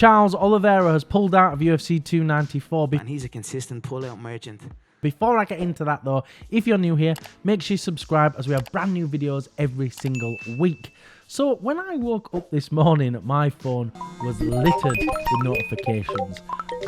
Charles Oliveira has pulled out of UFC 294. And he's a consistent pull-out merchant. Before I get into that though, if you're new here, make sure you subscribe as we have brand new videos every single week. So when I woke up this morning, my phone was littered with notifications.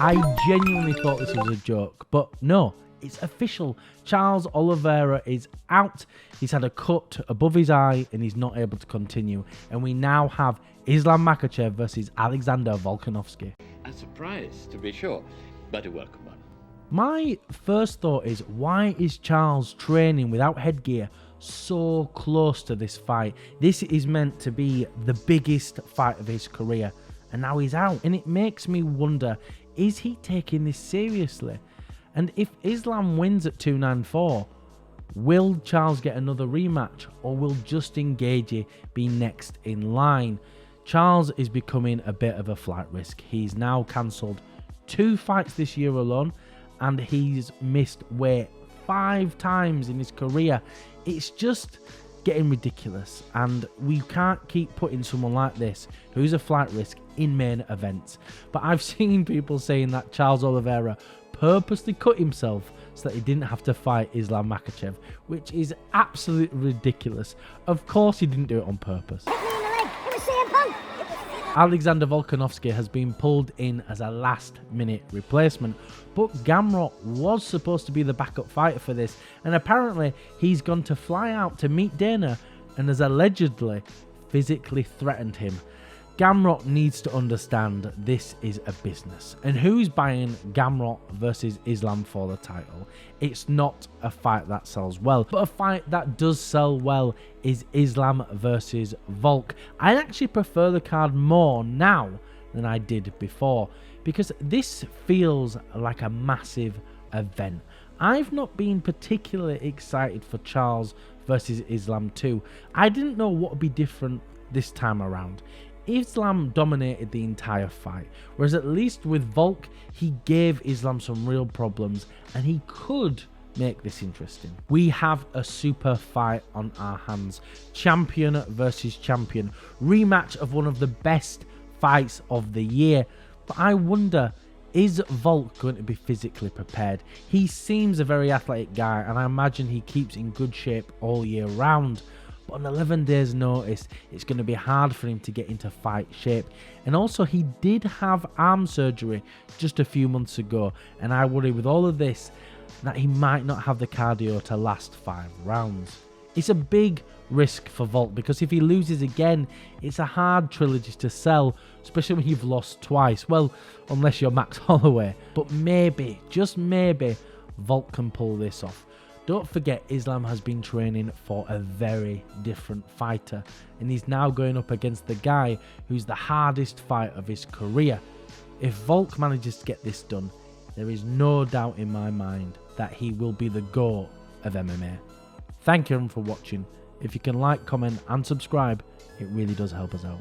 I genuinely thought this was a joke, but no, it's official. Charles Oliveira is out. He's had a cut above his eye and he's not able to continue. And we now have Islam Makhachev versus Alexander Volkanovski. A surprise, to be sure, but a welcome one. My first thought is, why is Charles training without headgear so close to this fight? This is meant to be the biggest fight of his career, and now he's out. And it makes me wonder, is he taking this seriously? And if Islam wins at 294, will Charles get another rematch, or will Justin Gaethje be next in line? Charles is becoming a bit of a flight risk. He's now cancelled 2 fights this year alone, and he's missed weight 5 times in his career. It's just getting ridiculous, and we can't keep putting someone like this, who's a flight risk, in main events. But I've seen people saying that Charles Oliveira purposely cut himself so that he didn't have to fight Islam Makhachev, which is absolutely ridiculous. Of course he didn't do it on purpose. Alexander Volkanovski has been pulled in as a last-minute replacement, but Gamrot was supposed to be the backup fighter for this, and apparently he's gone to fly out to meet Dana and has allegedly physically threatened him. Gamrot needs to understand this is a business, and who's buying Gamrot versus Islam for the title? It's not a fight that sells well, but a fight that does sell well is Islam versus Volk. I actually prefer the card more now than I did before, because this feels like a massive event. I've not been particularly excited for Charles versus Islam 2. I didn't know what would be different this time around. Islam dominated the entire fight, whereas at least with Volk, he gave Islam some real problems, and he could make this interesting. We have a super fight on our hands. Champion versus champion. Rematch of one of the best fights of the year. But I wonder, is Volk going to be physically prepared? He seems a very athletic guy, and I imagine he keeps in good shape all year round. But on 11 days notice, it's going to be hard for him to get into fight shape. And also, he did have arm surgery just a few months ago, and I worry with all of this that he might not have the cardio to last 5 rounds. It's a big risk for Volk, because if he loses again, it's a hard trilogy to sell, especially when you've lost twice. Well, unless you're Max Holloway. But maybe, just maybe, Volk can pull this off. Don't forget, Islam has been training for a very different fighter, and he's now going up against the guy who's the hardest fight of his career. If Volk manages to get this done, there is no doubt in my mind that he will be the GOAT of MMA. Thank you everyone for watching. If you can like, comment and subscribe, it really does help us out.